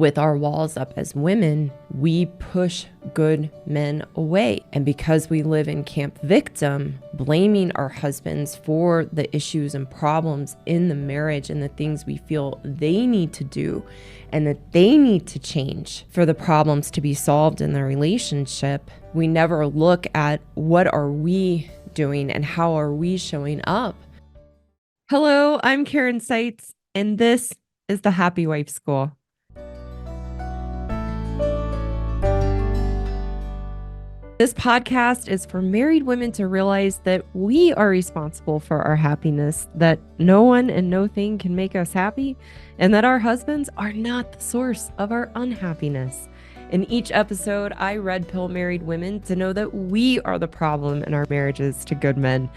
With our walls up as women, we push good men away. And because we live in camp victim, blaming our husbands for the issues and problems in the marriage and the things we feel they need to do and that they need to change for the problems to be solved in the relationship, we never look at what are we doing and how are we showing up. Hello, I'm Karen Seitz, and this is the Happy Wife School. This podcast is for married women to realize that we are responsible for our happiness, that no one and no thing can make us happy, and that our husbands are not the source of our unhappiness. In each episode, I red pill married women to know that we are the problem in our marriages to good men.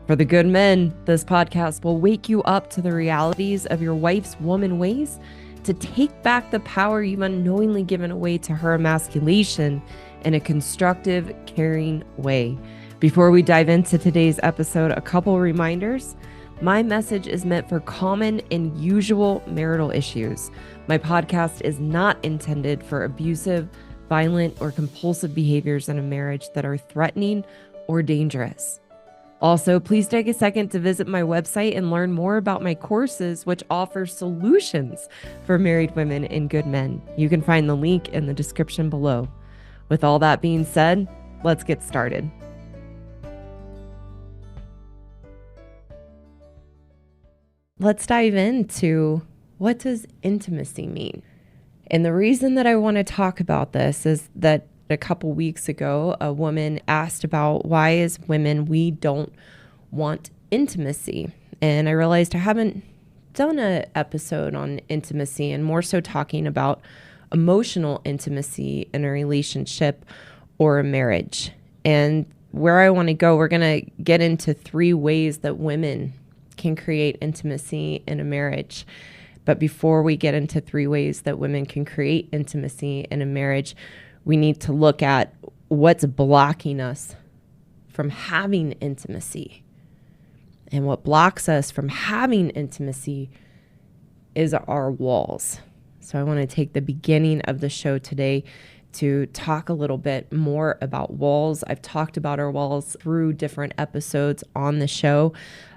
For the good men, this podcast will wake you up to the realities of your wife's woman ways, to take back the power you've unknowingly given away to her emasculation in a constructive, caring way. Before we dive into today's episode, a couple reminders. My message is meant for common and usual marital issues. My podcast is not intended for abusive, violent, or compulsive behaviors in a marriage that are threatening or dangerous. Also, please take a second to visit my website and learn more about my courses, which offer solutions for married women and good men. You can find the link in the description below. With all that being said, let's get started. Let's dive into what does intimacy mean? And the reason that I want to talk about this is that a couple weeks ago, a woman asked about why as women we don't want intimacy. And I realized I haven't done an episode on intimacy, and more so talking about emotional intimacy in a relationship or a marriage. And where I want to go, we're going to get into 3 ways that women can create intimacy in a marriage. But before we get into 3 ways that women can create intimacy in a marriage, we need to look at what's blocking us from having intimacy. And what blocks us from having intimacy is our walls. So I want to take the beginning of the show today to talk a little bit more about walls. I've talked about our walls through different episodes on the show.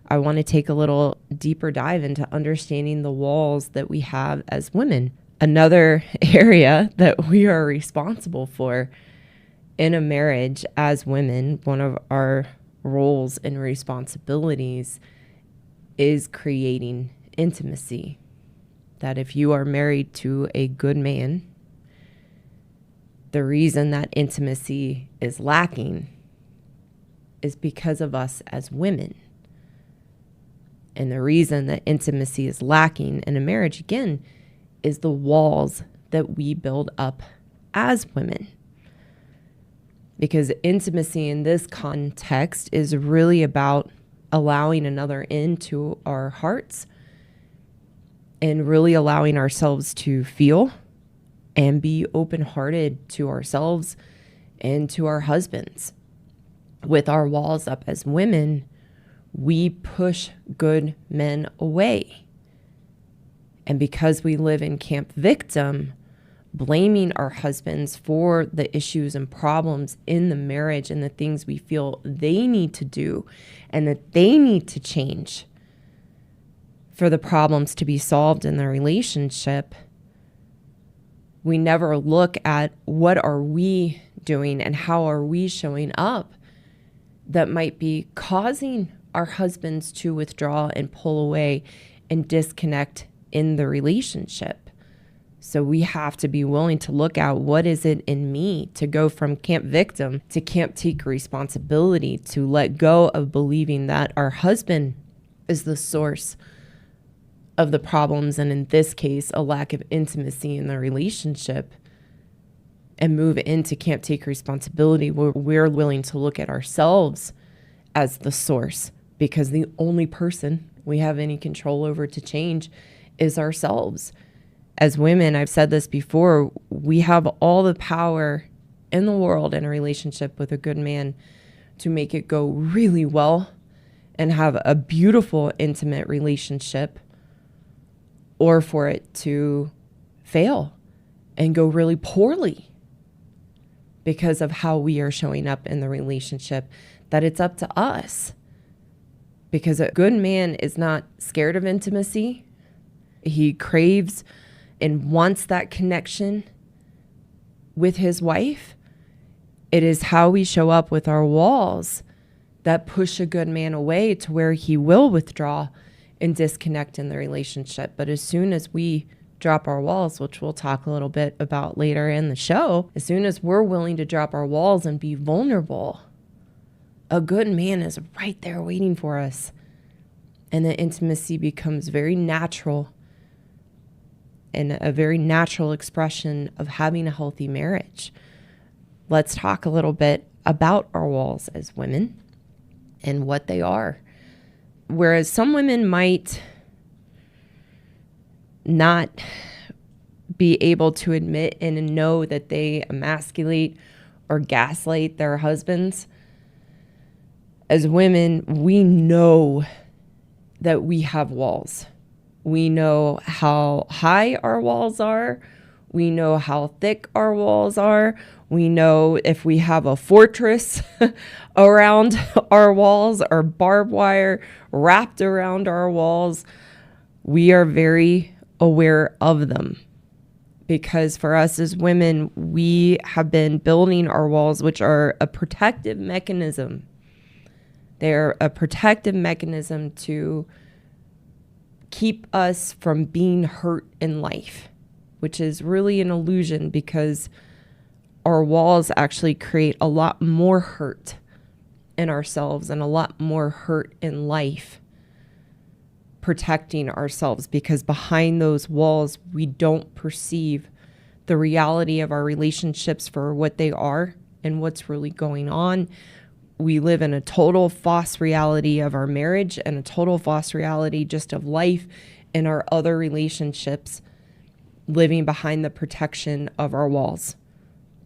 I want to take a little deeper dive into understanding the walls that we have as women. Another area that we are responsible for in a marriage as women, one of our roles and responsibilities is creating intimacy. That if you are married to a good man, the reason that intimacy is lacking is because of us as women. And the reason that intimacy is lacking in a marriage, again, is the walls that we build up as women. Because intimacy in this context is really about allowing another into our hearts and really allowing ourselves to feel and be open-hearted to ourselves and to our husbands. With our walls up as women, we push good men away. And because we live in camp victim, blaming our husbands for the issues and problems in the marriage and the things we feel they need to do and that they need to change for the problems to be solved in the relationship, we never look at what are we doing and how are we showing up that might be causing our husbands to withdraw and pull away and disconnect in the relationship. So we have to be willing to look at what is it in me to go from camp victim to camp take responsibility, to let go of believing that our husband is the source of the problems, and in this case, a lack of intimacy in the relationship, and move into camp take responsibility where we're willing to look at ourselves as the source, because the only person we have any control over to change is ourselves. As women, I've said this before, we have all the power in the world in a relationship with a good man to make it go really well and have a beautiful, intimate relationship, or for it to fail and go really poorly because of how we are showing up in the relationship, that it's up to us. Because a good man is not scared of intimacy. He craves and wants that connection with his wife. It is how we show up with our walls that push a good man away to where he will withdraw and disconnect in the relationship. But as soon as we drop our walls, which we'll talk a little bit about later in the show, as soon as we're willing to drop our walls and be vulnerable, a good man is right there waiting for us. And the intimacy becomes very natural and a very natural expression of having a healthy marriage. Let's talk a little bit about our walls as women and what they are. Whereas some women might not be able to admit and know that they emasculate or gaslight their husbands, as women, we know that we have walls. We know how high our walls are. We know how thick our walls are. We know if we have a fortress around our walls or barbed wire wrapped around our walls. We are very aware of them, because for us as women, we have been building our walls, which are a protective mechanism. They're a protective mechanism to keep us from being hurt in life, which is really an illusion, because our walls actually create a lot more hurt in ourselves and a lot more hurt in life, protecting ourselves, because behind those walls, we don't perceive the reality of our relationships for what they are and what's really going on. We live in a total false reality of our marriage and a total false reality just of life and our other relationships, living behind the protection of our walls.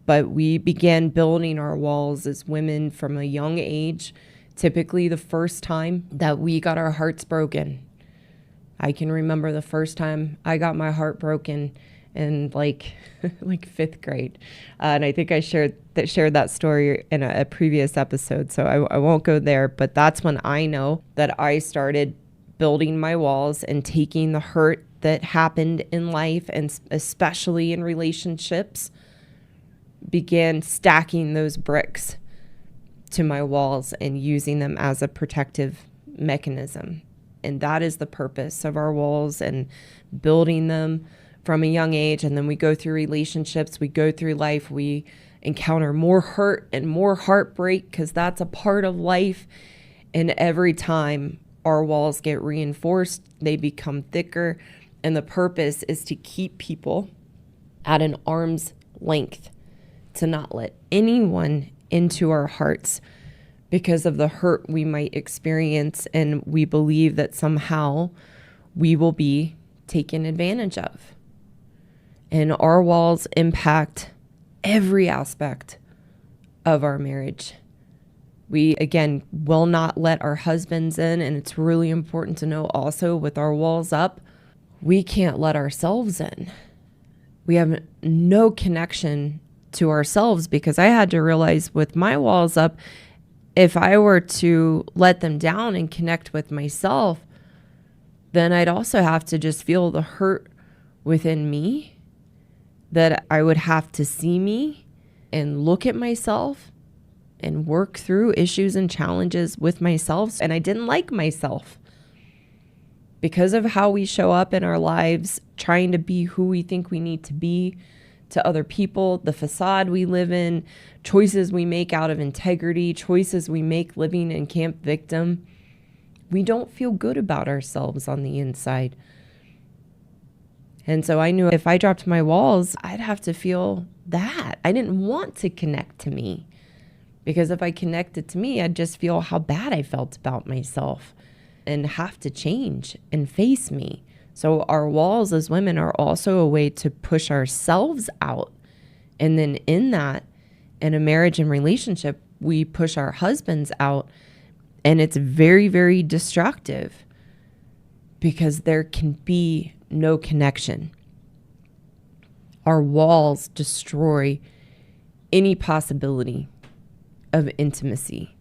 But we began building our walls as women from a young age, typically the first time that we got our hearts broken. I can remember the first time I got my heart broken in like fifth grade. And I think I shared that story in a previous episode, so I won't go there. But that's when I know that I started building my walls and taking the hurt that happened in life, and especially in relationships, began stacking those bricks to my walls and using them as a protective mechanism. And that is the purpose of our walls, and building them from a young age. And then we go through relationships, we go through life, we encounter more hurt and more heartbreak, because that's a part of life. And every time our walls get reinforced, they become thicker. And the purpose is to keep people at an arm's length, to not let anyone into our hearts because of the hurt we might experience. And we believe that somehow we will be taken advantage of. And our walls impact every aspect of our marriage. We, again, will not let our husbands in. And it's really important to know also, with our walls up, we can't let ourselves in. We have no connection to ourselves, because I had to realize with my walls up, if I were to let them down and connect with myself, then I'd also have to just feel the hurt within me, that I would have to see me and look at myself and work through issues and challenges with myself. And I didn't like myself because of how we show up in our lives, trying to be who we think we need to be to other people, the facade we live in, choices we make out of integrity, choices we make living in Camp Victim. We don't feel good about ourselves on the inside. And so I knew if I dropped my walls, I'd have to feel that. I didn't want to connect to me, because if I connected to me, I'd just feel how bad I felt about myself and have to change and face me. So our walls as women are also a way to push ourselves out. And then in that, in a marriage and relationship, we push our husbands out. And it's very, very destructive, because there can be no connection. Our walls destroy any possibility of intimacy.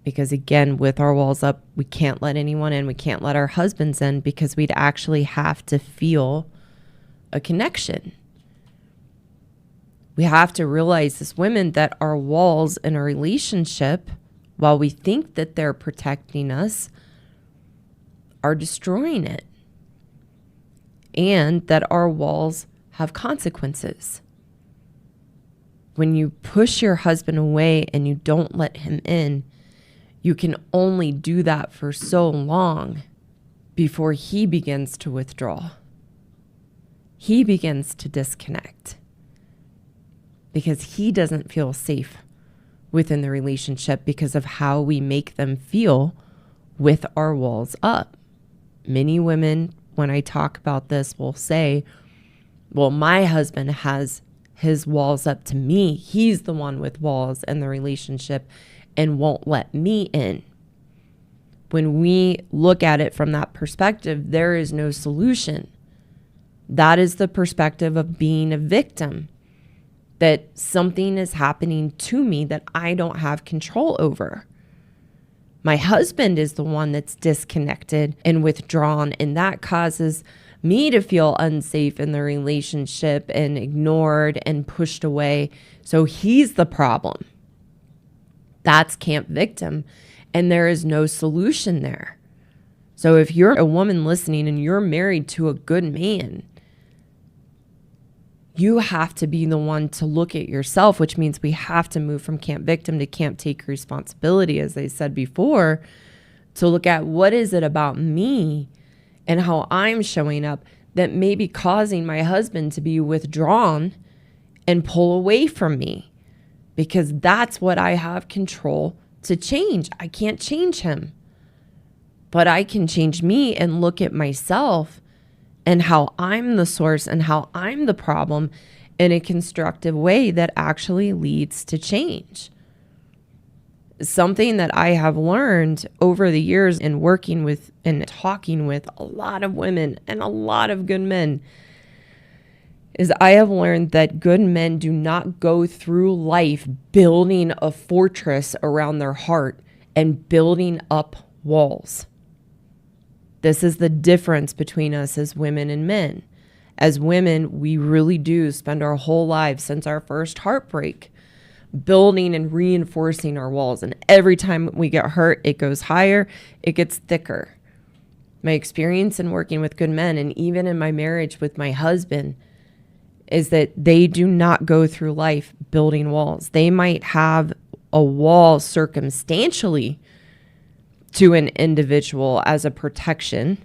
Because again, with our walls up, we can't let anyone in. We can't let our husbands in because we'd actually have to feel a connection. We have to realize as women that our walls in a relationship, while we think that they're protecting us, are destroying it. And that our walls have consequences. When you push your husband away and you don't let him in, you can only do that for so long before he begins to withdraw. He begins to disconnect because he doesn't feel safe within the relationship because of how we make them feel with our walls up. Many women, when I talk about this, will say, well, my husband has his walls up to me. He's the one with walls in the relationship and won't let me in. When we look at it from that perspective, there is no solution. That is the perspective of being a victim, that something is happening to me that I don't have control over. My husband is the one that's disconnected and withdrawn, and that causes me to feel unsafe in the relationship and ignored and pushed away. So he's the problem. That's camp victim, and there is no solution there. So if you're a woman listening and you're married to a good man, you have to be the one to look at yourself, which means we have to move from camp victim to camp take responsibility, as I said before, to look at what is it about me and how I'm showing up that may be causing my husband to be withdrawn and pull away from me. Because that's what I have control to change. I can't change him, but I can change me and look at myself and how I'm the source and how I'm the problem in a constructive way that actually leads to change. Something that I have learned over the years in working with and talking with a lot of women and a lot of good men is I have learned that good men do not go through life building a fortress around their heart and building up walls. This is the difference between us as women and men. As women, we really do spend our whole lives since our first heartbreak building and reinforcing our walls. And every time we get hurt, it goes higher, it gets thicker. My experience in working with good men, and even in my marriage with my husband, is that they do not go through life building walls. They might have a wall circumstantially to an individual as a protection,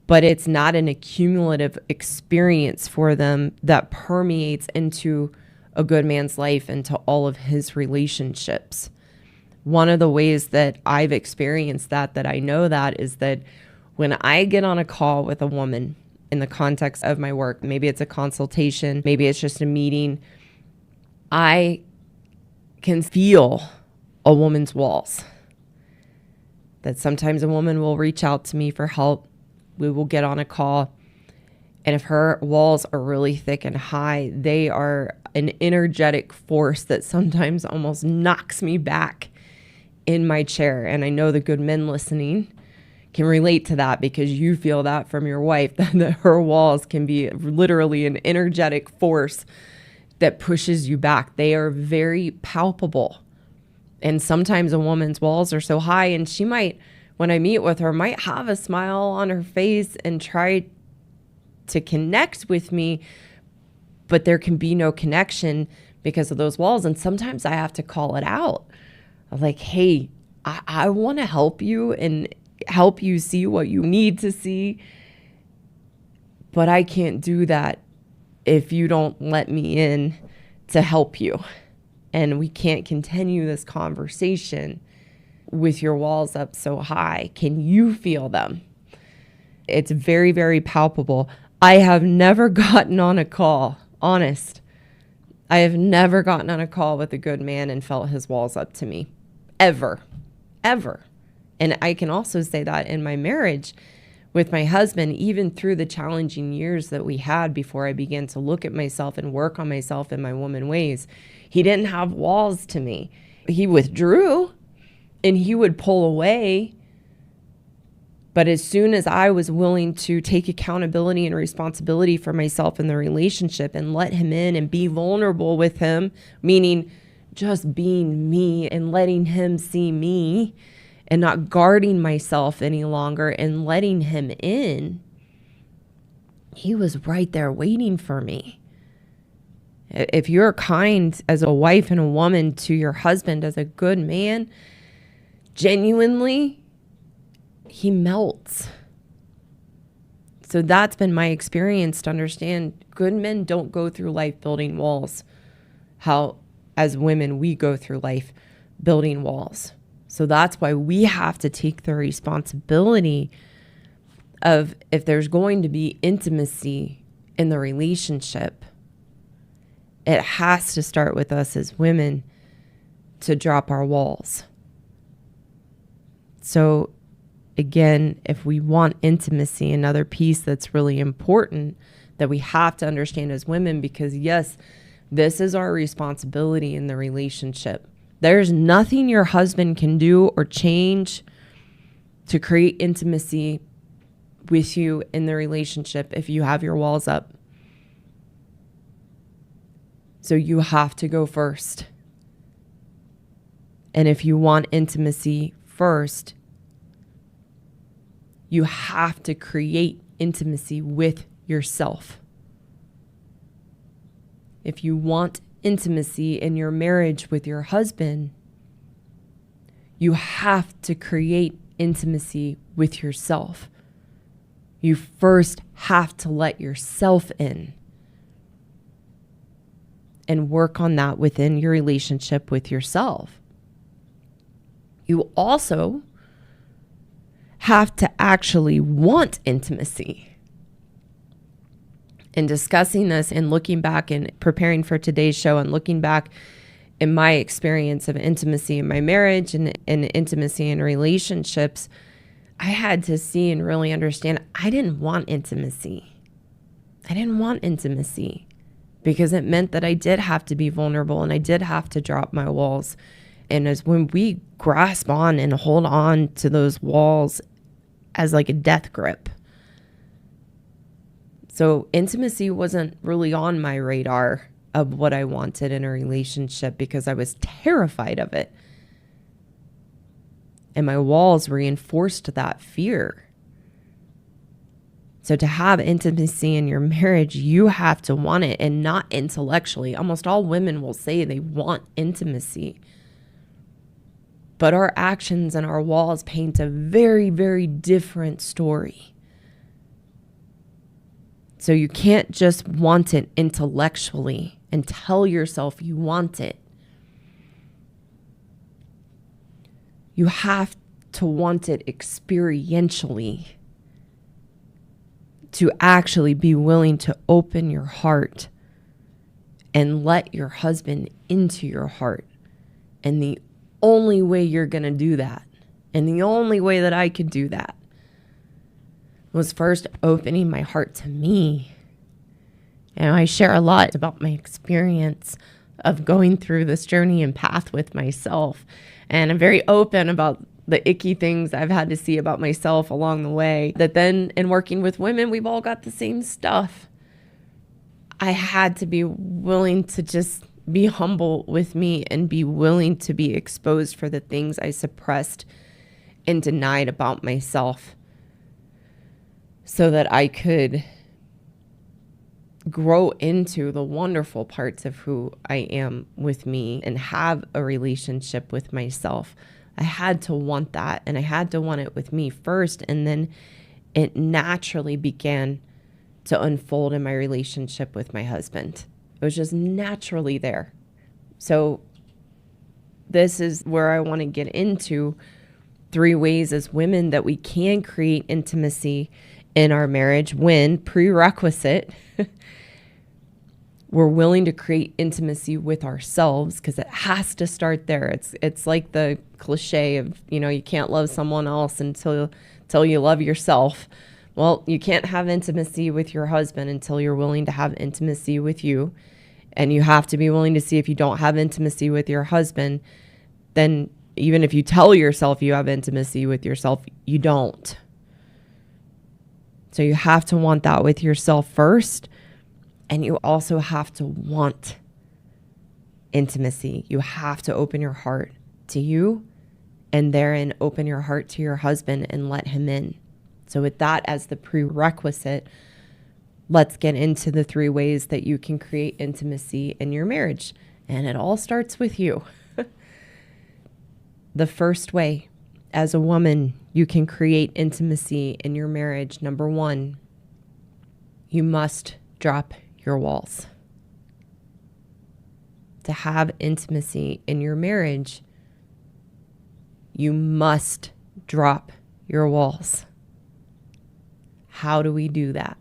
but it's not an accumulative experience for them that permeates into a good man's life, into all of his relationships. One of the ways that I've experienced that I know that, is that when I get on a call with a woman in the context of my work, maybe it's a consultation, maybe it's just a meeting, I can feel a woman's walls. That sometimes a woman will reach out to me for help. We will get on a call. And if her walls are really thick and high, they are an energetic force that sometimes almost knocks me back in my chair. And I know the good men listening can relate to that, because you feel that from your wife, that her walls can be literally an energetic force that pushes you back. They are very palpable. And sometimes a woman's walls are so high, and she might, when I meet with her, might have a smile on her face and try to connect with me, but there can be no connection because of those walls. And sometimes I have to call it out. I'm like, hey, I want to help you and help you see what you need to see, but I can't do that if you don't let me in to help you. And we can't continue this conversation with your walls up so high. Can you feel them? It's very, very palpable. I have never gotten on a call, honest. I have never gotten on a call with a good man and felt his walls up to me. Ever. And I can also say that in my marriage, with my husband, even through the challenging years that we had before I began to look at myself and work on myself in my woman ways, he didn't have walls to me. He withdrew and he would pull away. But as soon as I was willing to take accountability and responsibility for myself in the relationship and let him in and be vulnerable with him, meaning just being me and letting him see me and not guarding myself any longer and letting him in, he was right there waiting for me. If you're kind as a wife and a woman to your husband, as a good man, genuinely, he melts. So that's been my experience to understand good men don't go through life building walls. How, as women, we go through life building walls. So that's why we have to take the responsibility of, if there's going to be intimacy in the relationship, it has to start with us as women to drop our walls. So again, if we want intimacy, another piece that's really important that we have to understand as women, because yes, this is our responsibility in the relationship. There's nothing your husband can do or change to create intimacy with you in the relationship if you have your walls up. So you have to go first. And if you want intimacy first, you have to create intimacy with yourself. If you want intimacy in your marriage with your husband, you have to create intimacy with yourself. You first have to let yourself in and work on that within your relationship with yourself. You also have to actually want intimacy. In discussing this and looking back and preparing for today's show and looking back in my experience of intimacy in my marriage and intimacy in relationships, I had to see and really understand I didn't want intimacy. I didn't want intimacy because it meant that I did have to be vulnerable and I did have to drop my walls. And as when we grasp on and hold on to those walls as like a death grip. So intimacy wasn't really on my radar of what I wanted in a relationship because I was terrified of it. And my walls reinforced that fear. So to have intimacy in your marriage, you have to want it, and not intellectually. Almost all women will say they want intimacy. But our actions and our walls paint a very, very different story. So you can't just want it intellectually and tell yourself you want it. You have to want it experientially to actually be willing to open your heart and let your husband into your heart. And the only way you're going to do that, and the only way that I could do that, was first opening my heart to me. And I share a lot about my experience of going through this journey and path with myself. And I'm very open about the icky things I've had to see about myself along the way. That then in working with women, we've all got the same stuff. I had to be willing to just be humble with me and be willing to be exposed for the things I suppressed and denied about myself, so that I could grow into the wonderful parts of who I am with me and have a relationship with myself. I had to want that, and I had to want it with me first, and then it naturally began to unfold in my relationship with my husband. It was just naturally there. So this is where I want to get into 3 ways as women that we can create intimacy in our marriage when prerequisite we're willing to create intimacy with ourselves, because it has to start there. It's like the cliche of, you can't love someone else until you love yourself. Well, you can't have intimacy with your husband until you're willing to have intimacy with you. And you have to be willing to see if you don't have intimacy with your husband, then even if you tell yourself you have intimacy with yourself, you don't. So you have to want that with yourself first. And you also have to want intimacy. You have to open your heart to you, and therein open your heart to your husband and let him in. So with that as the prerequisite, let's get into the 3 ways that you can create intimacy in your marriage. And it all starts with you. The first way, as a woman, you can create intimacy in your marriage. Number 1, you must drop your walls. To have intimacy in your marriage, you must drop your walls. How do we do that?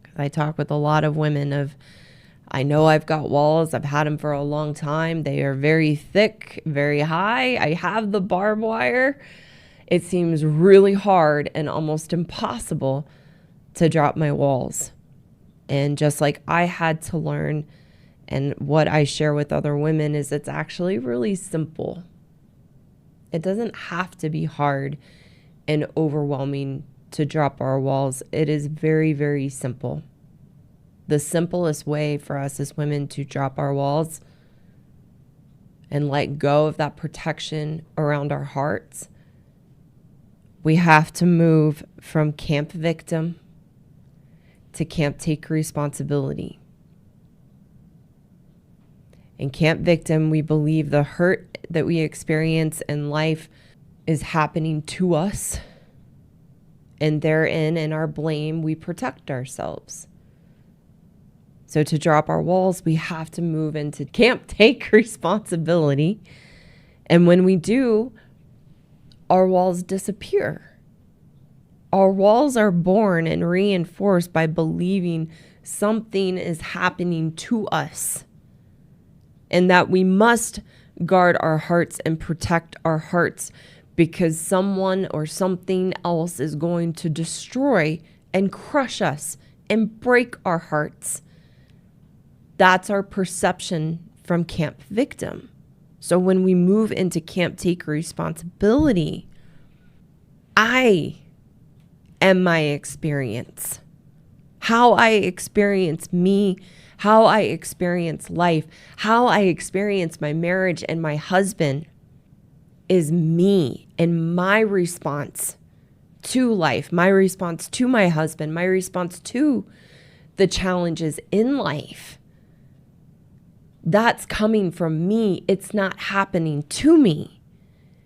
Because I talk with a lot of women of, I know I've got walls. I've had them for a long time. They are very thick, very high. I have the barbed wire. It seems really hard and almost impossible to drop my walls. And just like I had to learn, and what I share with other women is it's actually really simple. It doesn't have to be hard and overwhelming to drop our walls. It is very, very simple. The simplest way for us as women to drop our walls and let go of that protection around our hearts, we have to move from camp victim to camp take responsibility. In camp victim, we believe the hurt that we experience in life is happening to us, and therein, in our blame, we protect ourselves. So to drop our walls, we have to move into camp take responsibility. And when we do, our walls disappear. Our walls are born and reinforced by believing something is happening to us, and that we must guard our hearts and protect our hearts because someone or something else is going to destroy and crush us and break our hearts. That's our perception from camp victim. So when we move into camp take responsibility, I am my experience. How I experience me, how I experience life, how I experience my marriage and my husband is me and my response to life, my response to my husband, my response to the challenges in life. That's coming from me. It's not happening to me.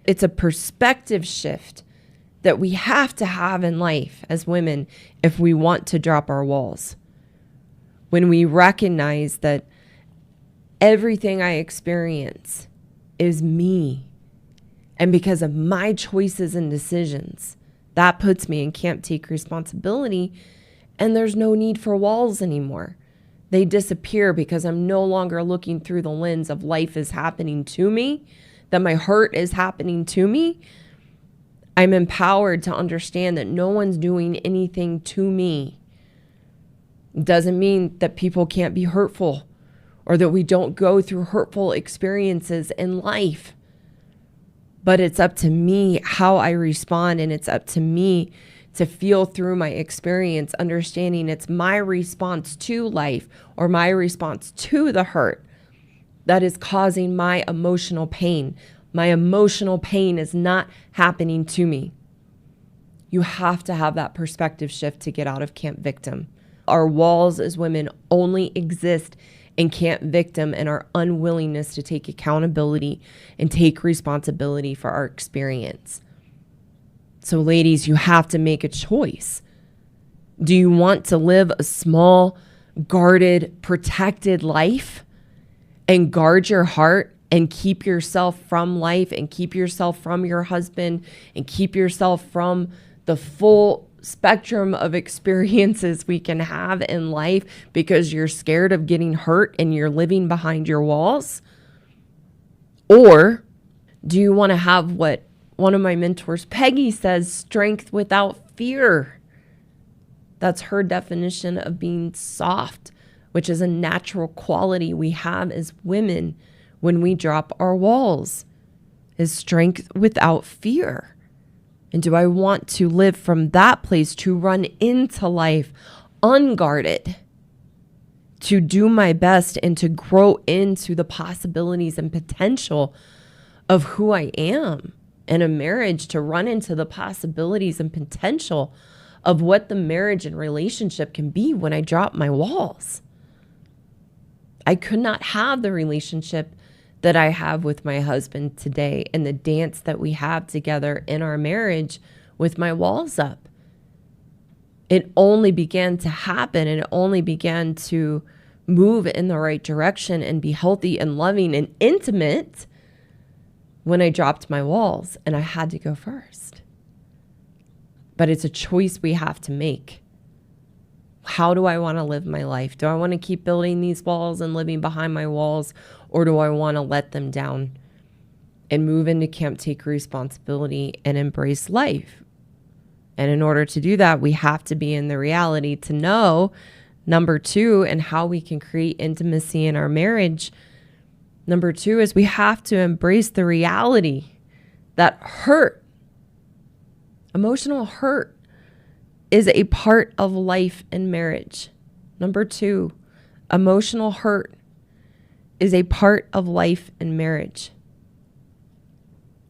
It's a perspective shift that we have to have in life as women if we want to drop our walls. When we recognize that everything I experience is me, and because of my choices and decisions, that puts me in camp take responsibility, and there's no need for walls anymore. They disappear because I'm no longer looking through the lens of life is happening to me, that my hurt is happening to me. I'm empowered to understand that no one's doing anything to me. It doesn't mean that people can't be hurtful or that we don't go through hurtful experiences in life. But it's up to me how I respond, and it's up to me to feel through my experience, understanding it's my response to life or my response to the hurt that is causing my emotional pain. My emotional pain is not happening to me. You have to have that perspective shift to get out of camp victim. Our walls as women only exist in camp victim and our unwillingness to take accountability and take responsibility for our experience. So ladies, you have to make a choice. Do you want to live a small, guarded, protected life and guard your heart and keep yourself from life and keep yourself from your husband and keep yourself from the full spectrum of experiences we can have in life because you're scared of getting hurt and you're living behind your walls? Or do you want to have what one of my mentors, Peggy, says, strength without fear? That's her definition of being soft, which is a natural quality we have as women when we drop our walls, is strength without fear. And do I want to live from that place, to run into life unguarded, to do my best and to grow into the possibilities and potential of who I am in a marriage, to run into the possibilities and potential of what the marriage and relationship can be when I drop my walls? I could not have the relationship that I have with my husband today and the dance that we have together in our marriage with my walls up. It only began to happen, and it only began to move in the right direction and be healthy and loving and intimate when I dropped my walls and I had to go first. But it's a choice we have to make. How do I want to live my life? Do I want to keep building these walls and living behind my walls, or do I want to let them down and move into camp, take responsibility, and embrace life? And in order to do that, we have to be in the reality to know, number two, and how we can create intimacy in our marriage. Number two is we have to embrace the reality that hurt, emotional hurt, is a part of life in marriage. Number two, emotional hurt is a part of life in marriage.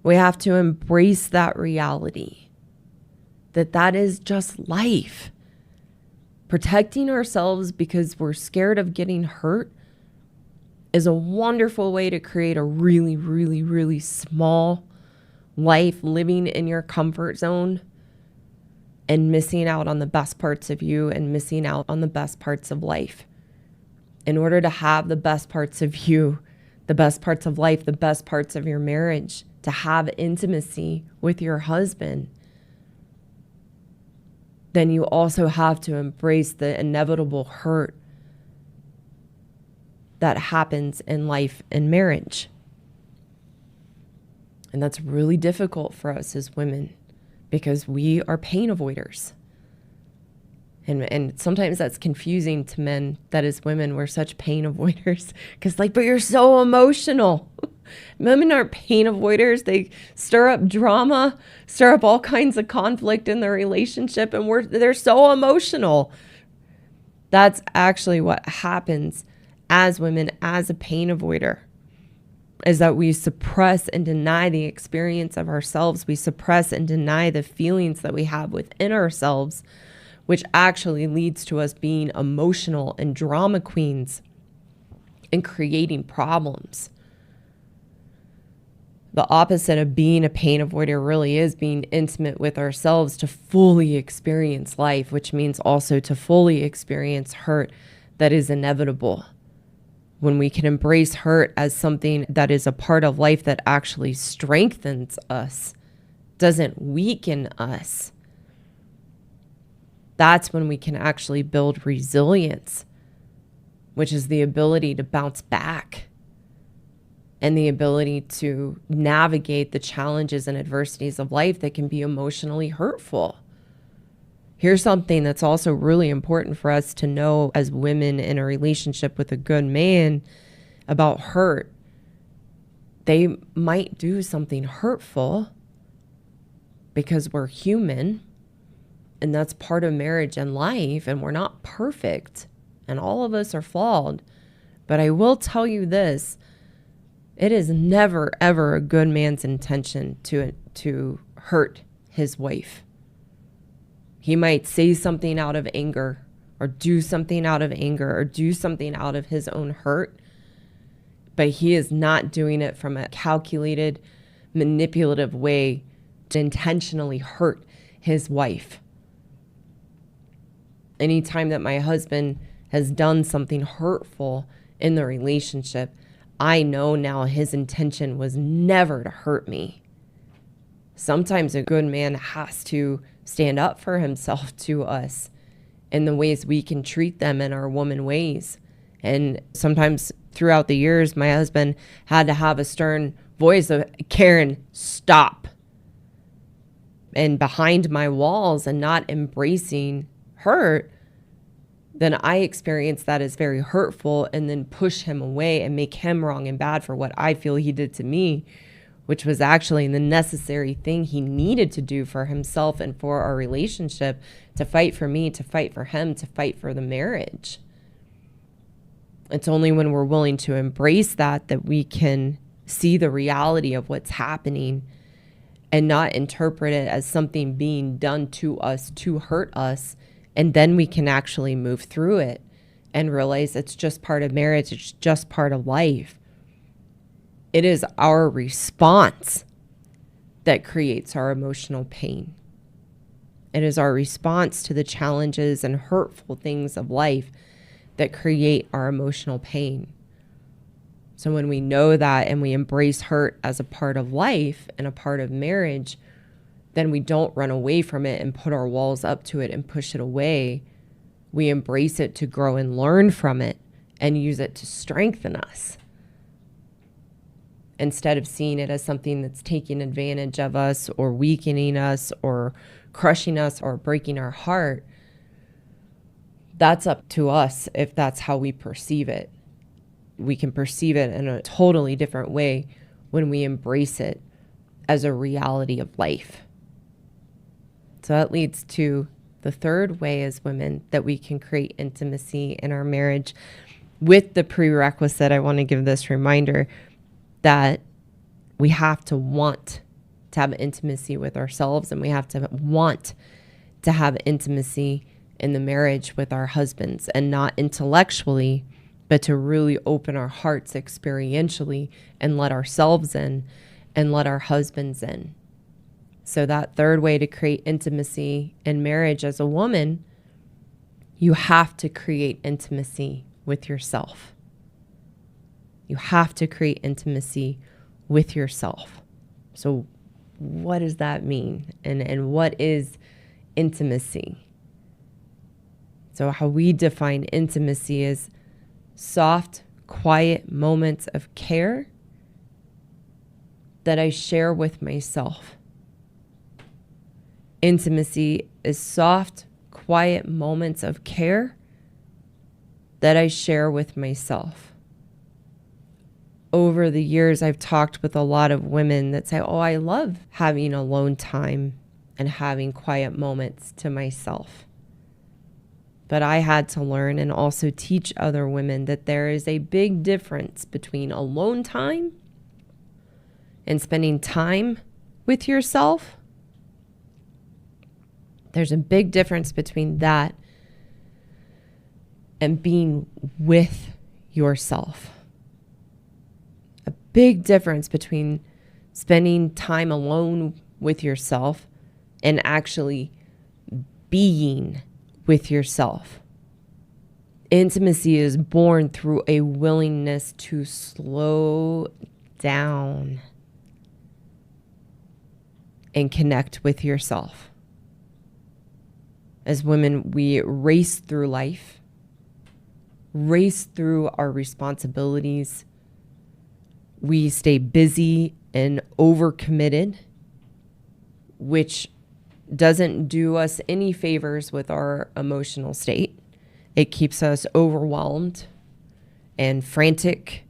We have to embrace that reality, that is just life. Protecting ourselves because we're scared of getting hurt is a wonderful way to create a really, really, really small life, living in your comfort zone and missing out on the best parts of you and missing out on the best parts of life. In order to have the best parts of you, the best parts of life, the best parts of your marriage, to have intimacy with your husband, then you also have to embrace the inevitable hurt that happens in life and marriage. And that's really difficult for us as women because we are pain avoiders. And sometimes that's confusing to men, that as women, we're such pain avoiders. Because but you're so emotional. Women aren't pain avoiders. They stir up drama, stir up all kinds of conflict in the relationship, and they're so emotional. That's actually what happens as women, as a pain avoider, is that we suppress and deny the experience of ourselves. We suppress and deny the feelings that we have within ourselves, which actually leads to us being emotional and drama queens and creating problems. The opposite of being a pain avoider really is being intimate with ourselves to fully experience life, which means also to fully experience hurt that is inevitable. When we can embrace hurt as something that is a part of life that actually strengthens us, doesn't weaken us, that's when we can actually build resilience, which is the ability to bounce back and the ability to navigate the challenges and adversities of life that can be emotionally hurtful. Here's something that's also really important for us to know as women in a relationship with a good man about hurt. They might do something hurtful because we're human, and that's part of marriage and life, and we're not perfect, and all of us are flawed. But I will tell you this, it is never, ever a good man's intention to hurt his wife. He might say something out of anger, or do something out of anger, or do something out of his own hurt, but he is not doing it from a calculated, manipulative way to intentionally hurt his wife. Anytime that my husband has done something hurtful in the relationship, I know now his intention was never to hurt me. Sometimes a good man has to stand up for himself to us in the ways we can treat them in our woman ways. And sometimes throughout the years, my husband had to have a stern voice of, Karen, stop. And behind my walls and not embracing hurt, then I experience that as very hurtful and then push him away and make him wrong and bad for what I feel he did to me, which was actually the necessary thing he needed to do for himself and for our relationship, to fight for me, to fight for him, to fight for the marriage. It's only when we're willing to embrace that we can see the reality of what's happening and not interpret it as something being done to us to hurt us. And then we can actually move through it and realize it's just part of marriage. It's just part of life. It is our response that creates our emotional pain. It is our response to the challenges and hurtful things of life that create our emotional pain. So when we know that and we embrace hurt as a part of life and a part of marriage, then we don't run away from it and put our walls up to it and push it away. We embrace it to grow and learn from it and use it to strengthen us, instead of seeing it as something that's taking advantage of us or weakening us or crushing us or breaking our heart. That's up to us if that's how we perceive it. We can perceive it in a totally different way when we embrace it as a reality of life. So that leads to the third way as women that we can create intimacy in our marriage, with the prerequisite. I want to give this reminder that we have to want to have intimacy with ourselves, and we have to want to have intimacy in the marriage with our husbands, and not intellectually, but to really open our hearts experientially and let ourselves in and let our husbands in. So that third way to create intimacy in marriage as a woman, you have to create intimacy with yourself. You have to create intimacy with yourself. So what does that mean? And what is intimacy? So how we define intimacy is soft, quiet moments of care that I share with myself. Intimacy is soft, quiet moments of care that I share with myself. Over the years, I've talked with a lot of women that say, oh, I love having alone time and having quiet moments to myself. But I had to learn and also teach other women that there is a big difference between alone time and spending time with yourself. There's a big difference between that and being with yourself. A big difference between spending time alone with yourself and actually being with yourself. Intimacy is born through a willingness to slow down and connect with yourself. As women, we race through life, race through our responsibilities. We stay busy and overcommitted, which doesn't do us any favors with our emotional state. It keeps us overwhelmed and frantic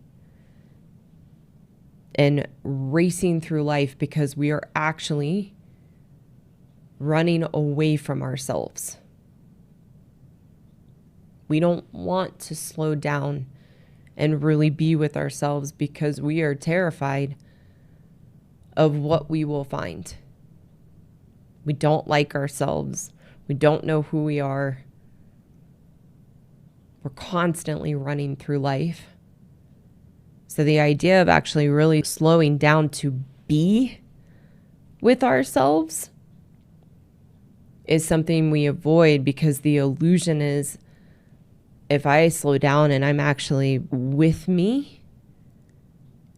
and racing through life because we are actually running away from ourselves. We don't want to slow down and really be with ourselves because we are terrified of what we will find. We don't like ourselves. We don't know who we are. We're constantly running through life. So the idea of actually really slowing down to be with ourselves is something we avoid, because the illusion is if I slow down and I'm actually with me,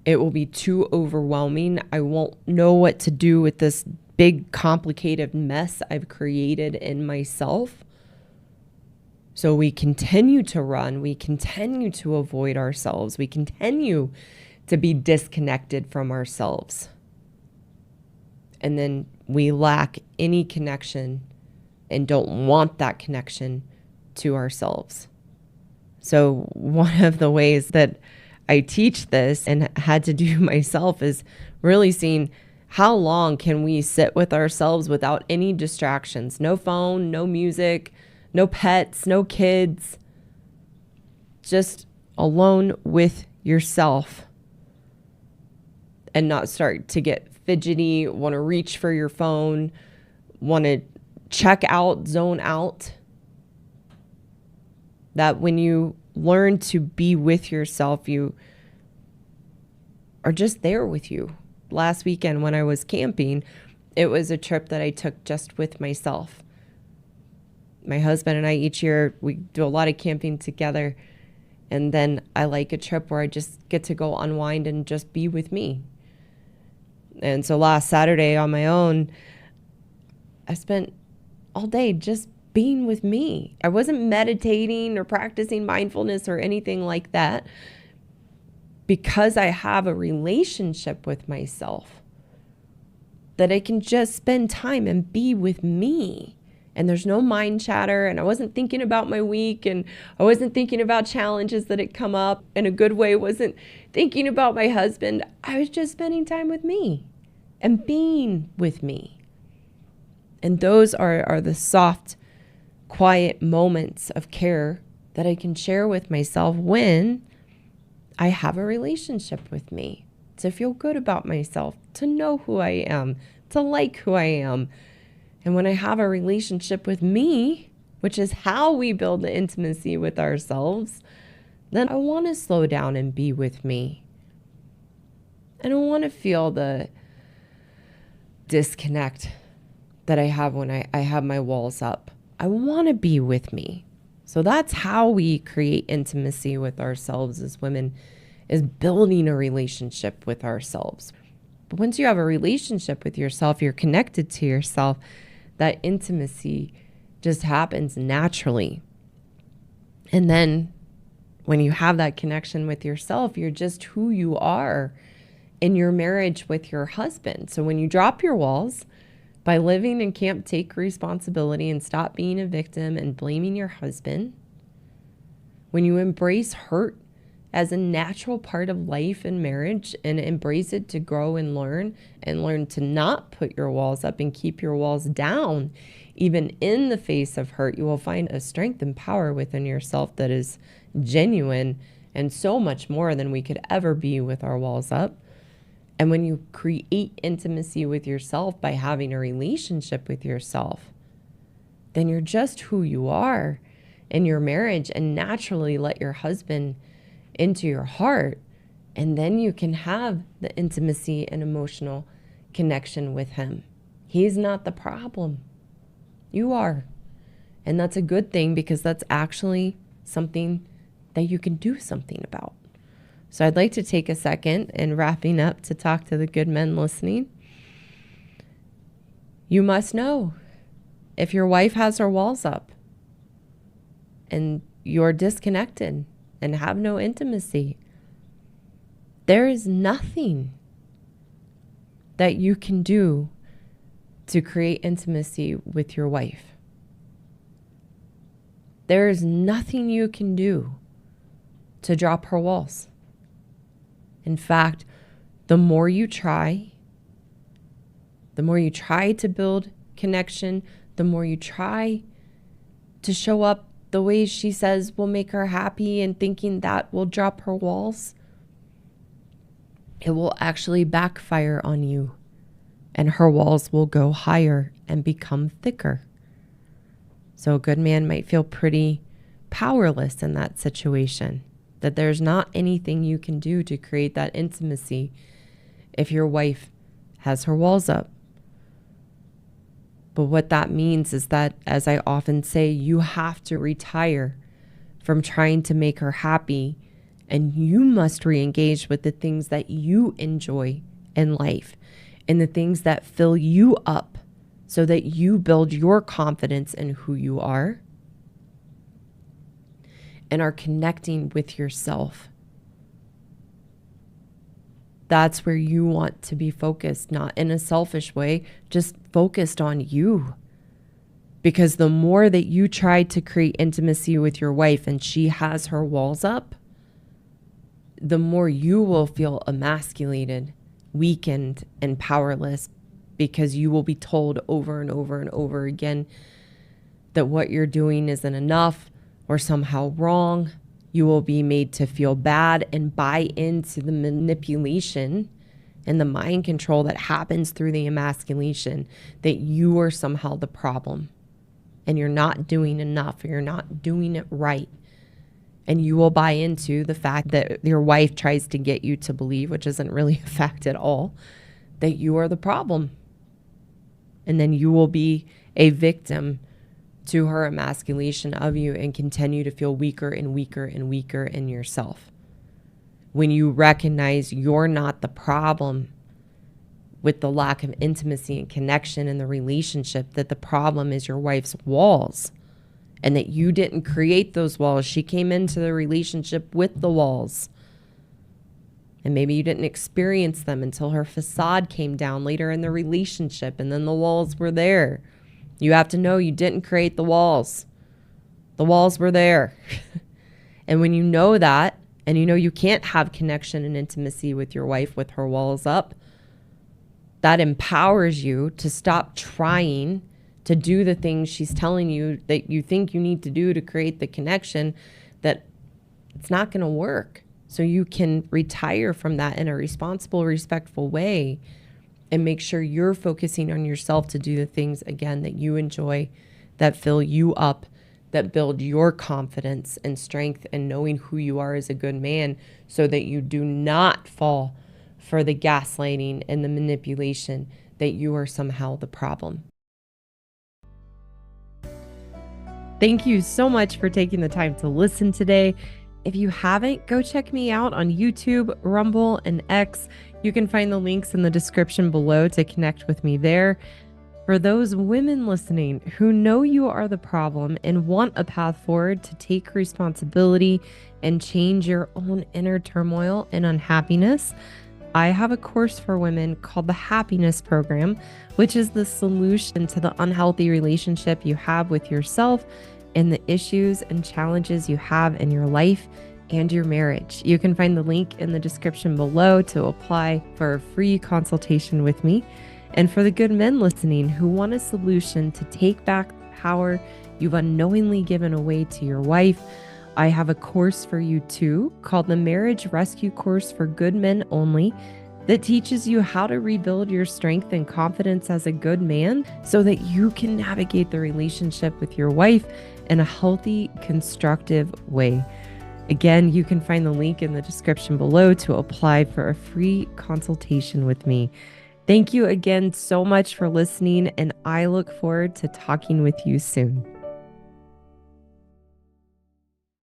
it will be too overwhelming. I won't know what to do with this big, complicated mess I've created in myself. So we continue to run. We continue to avoid ourselves. We continue to be disconnected from ourselves. And then we lack any connection and don't want that connection to ourselves. So one of the ways that I teach this and had to do myself is really seeing how long can we sit with ourselves without any distractions, no phone, no music, no pets, no kids, just alone with yourself, and not start to get fidgety, want to reach for your phone, want to check out, zone out. That when you learn to be with yourself, you are just there with you. Last weekend when I was camping, it was a trip that I took just with myself. My husband and I, each year, we do a lot of camping together. And then I like a trip where I just get to go unwind and just be with me. And so last Saturday on my own, I spent all day just being with me. I wasn't meditating or practicing mindfulness or anything like that, because I have a relationship with myself that I can just spend time and be with me. And there's no mind chatter, and I wasn't thinking about my week, and I wasn't thinking about challenges that had come up in a good way. I wasn't thinking about my husband. I was just spending time with me and being with me. And those are the soft, quiet moments of care that I can share with myself when I have a relationship with me, to feel good about myself, to know who I am, to like who I am. And when I have a relationship with me, which is how we build the intimacy with ourselves, then I want to slow down and be with me. I don't want to feel the disconnect that I have when I have my walls up. I want to be with me. So that's how we create intimacy with ourselves as women, is building a relationship with ourselves. But once you have a relationship with yourself, you're connected to yourself, that intimacy just happens naturally. And then when you have that connection with yourself, you're just who you are in your marriage with your husband. So when you drop your walls by living and can't take responsibility and stop being a victim and blaming your husband, when you embrace hurt as a natural part of life and marriage and embrace it to grow and learn to not put your walls up and keep your walls down, even in the face of hurt, you will find a strength and power within yourself that is genuine and so much more than we could ever be with our walls up. And when you create intimacy with yourself by having a relationship with yourself, then you're just who you are in your marriage, and naturally let your husband into your heart. And then you can have the intimacy and emotional connection with him. He's not the problem. You are. And that's a good thing, because that's actually something that you can do something about. So I'd like to take a second and wrapping up to talk to the good men listening. You must know, if your wife has her walls up and you're disconnected and have no intimacy, there is nothing that you can do to create intimacy with your wife. There is nothing you can do to drop her walls. In fact, the more you try to build connection, the more you try to show up the ways she says will make her happy and thinking that will drop her walls, it will actually backfire on you, and her walls will go higher and become thicker. So a good man might feel pretty powerless in that situation, that there's not anything you can do to create that intimacy if your wife has her walls up. But what that means is that, as I often say, you have to retire from trying to make her happy, and you must re-engage with the things that you enjoy in life and the things that fill you up, so that you build your confidence in who you are and are connecting with yourself. That's where you want to be focused, not in a selfish way, just focused on you. Because the more that you try to create intimacy with your wife and she has her walls up, the more you will feel emasculated, weakened, and powerless, because you will be told over and over and over again that what you're doing isn't enough or somehow wrong. You will be made to feel bad and buy into the manipulation and the mind control that happens through the emasculation, that you are somehow the problem and you're not doing enough or you're not doing it right. And you will buy into the fact that your wife tries to get you to believe, which isn't really a fact at all, that you are the problem. And then you will be a victim to her emasculation of you and continue to feel weaker and weaker and weaker in yourself. When you recognize you're not the problem with the lack of intimacy and connection in the relationship, that the problem is your wife's walls, and that you didn't create those walls. She came into the relationship with the walls. And maybe you didn't experience them until her facade came down later in the relationship, and then the walls were there. You have to know you didn't create the walls. The walls were there. And when you know that, and you know you can't have connection and intimacy with your wife with her walls up, that empowers you to stop trying to do the things she's telling you that you think you need to do to create the connection, that it's not going to work. So you can retire from that in a responsible, respectful way and make sure you're focusing on yourself to do the things, again, that you enjoy, that fill you up, that build your confidence and strength and knowing who you are as a good man, so that you do not fall for the gaslighting and the manipulation that you are somehow the problem. Thank you so much for taking the time to listen today. If you haven't, go check me out on YouTube, Rumble, and X. You can find the links in the description below to connect with me there. For those women listening who know you are the problem and want a path forward to take responsibility and change your own inner turmoil and unhappiness, I have a course for women called the Happiness Program, which is the solution to the unhealthy relationship you have with yourself and the issues and challenges you have in your life and your marriage. You can find the link in the description below to apply for a free consultation with me. And for the good men listening who want a solution to take back the power you've unknowingly given away to your wife, I have a course for you too called the Marriage Rescue Course for Good Men Only, that teaches you how to rebuild your strength and confidence as a good man so that you can navigate the relationship with your wife in a healthy, constructive way. Again, you can find the link in the description below to apply for a free consultation with me. Thank you again so much for listening, and I look forward to talking with you soon.